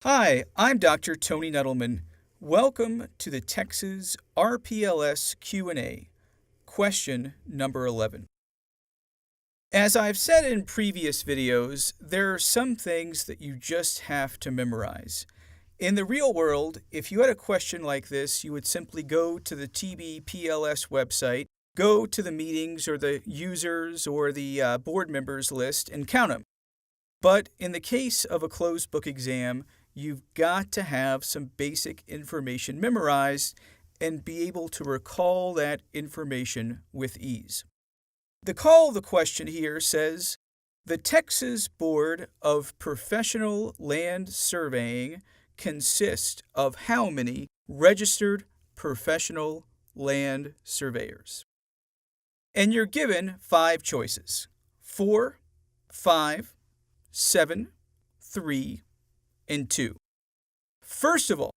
Hi, I'm Dr. Tony Nettleman. Welcome to the Texas RPLS Q&A, question number 11. As I've said in previous videos, there are some things that you just have to memorize. In the real world, if you had a question like this, you would simply go to the TBPLS website, go to the meetings or the users or the board members list and count them. But in the case of a closed book exam, you've got to have some basic information memorized and be able to recall that information with ease. The call of the question here says, the Texas Board of Professional Land Surveying consists of how many registered professional land surveyors? And you're given 5 choices: 4, 5, 7, 3, and 2. First of all,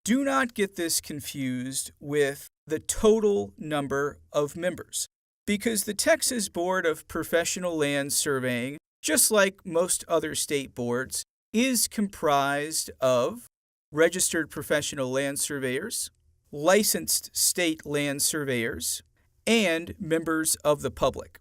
do not get this confused with the total number of members, because the Texas Board of Professional Land Surveying, just like most other state boards, is comprised of registered professional land surveyors, licensed state land surveyors, and members of the public.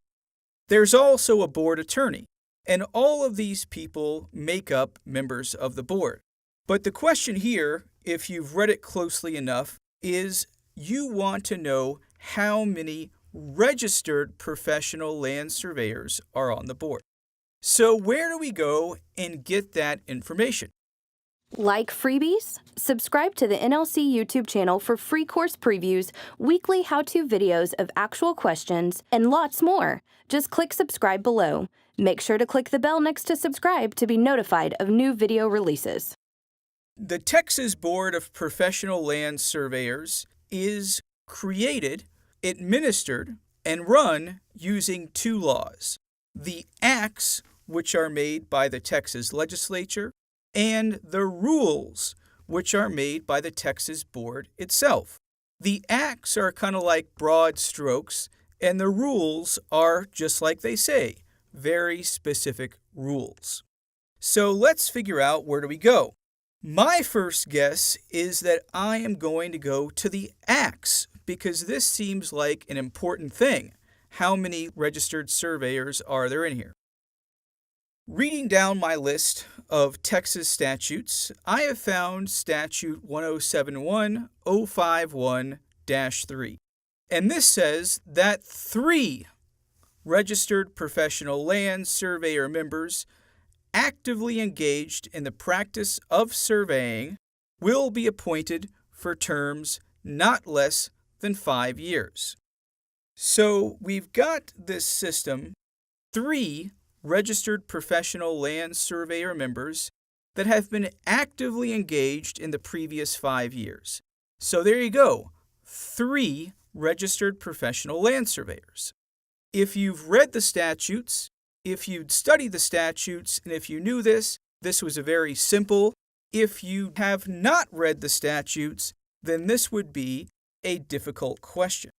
There's also a board attorney, and all of these people make up members of the board. But the question here, if you've read it closely enough, is you want to know how many registered professional land surveyors are on the board. So where do we go and get that information? Like freebies? Subscribe to the NLC YouTube channel for free course previews, weekly how-to videos of actual questions, and lots more. Just click subscribe below. Make sure to click the bell next to subscribe to be notified of new video releases. The Texas Board of Professional Land Surveyors is created, administered, and run using 2 laws: the acts, which are made by the Texas legislature, and the rules, which are made by the Texas Board itself. The acts are kind of like broad strokes, and the rules are, just like they say, very specific rules. So let's figure out, where do we go? My first guess is that I am going to go to the acts, because this seems like an important thing. How many registered surveyors are there in here? Reading down my list of Texas statutes, I have found Statute 1071-051-3. And this says that 3 registered professional land surveyor members actively engaged in the practice of surveying will be appointed for terms not less than 5 years. So we've got this system, 3 registered professional land surveyor members that have been actively engaged in the previous 5 years. So there you go, 3 registered professional land surveyors. If you've read the statutes, if you'd studied the statutes, and if you knew this, this was a very simple. If you have not read the statutes, then this would be a difficult question.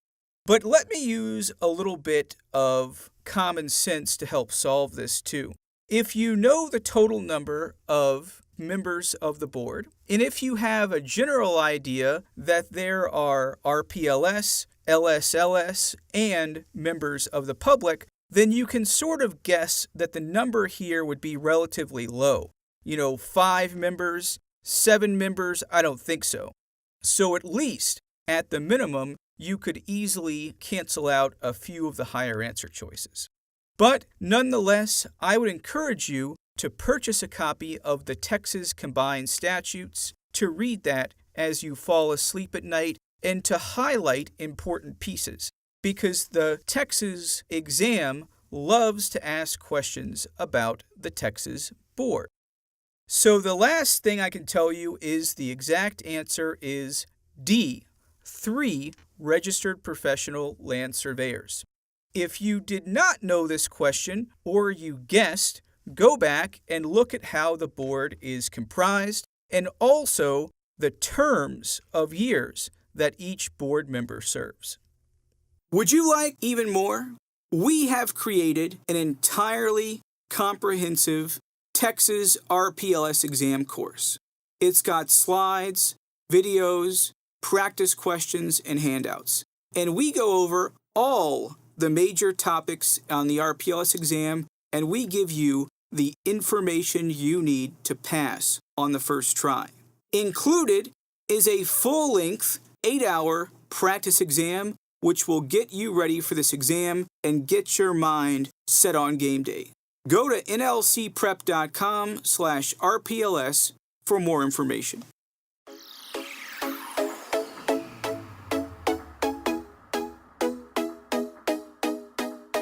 But let me use a little bit of common sense to help solve this too. If you know the total number of members of the board, and if you have a general idea that there are RPLS, LSLS, and members of the public, then you can sort of guess that the number here would be relatively low. 5 members, 7 members, I don't think so. So at least, at the minimum, you could easily cancel out a few of the higher answer choices. But nonetheless, I would encourage you to purchase a copy of the Texas Combined Statutes, to read that as you fall asleep at night, and to highlight important pieces, because the Texas exam loves to ask questions about the Texas Board. So the last thing I can tell you is the exact answer is D, 3 registered professional land surveyors. If you did not know this question, or you guessed, go back and look at how the board is comprised, and also the terms of years that each board member serves. Would you like even more? We have created an entirely comprehensive Texas RPLS exam course. It's got slides, videos, practice questions, and handouts. And we go over all the major topics on the RPLS exam, and we give you the information you need to pass on the first try. Included is a full-length 8-hour practice exam, which will get you ready for this exam and get your mind set on game day. Go to nlcprep.com/RPLS for more information.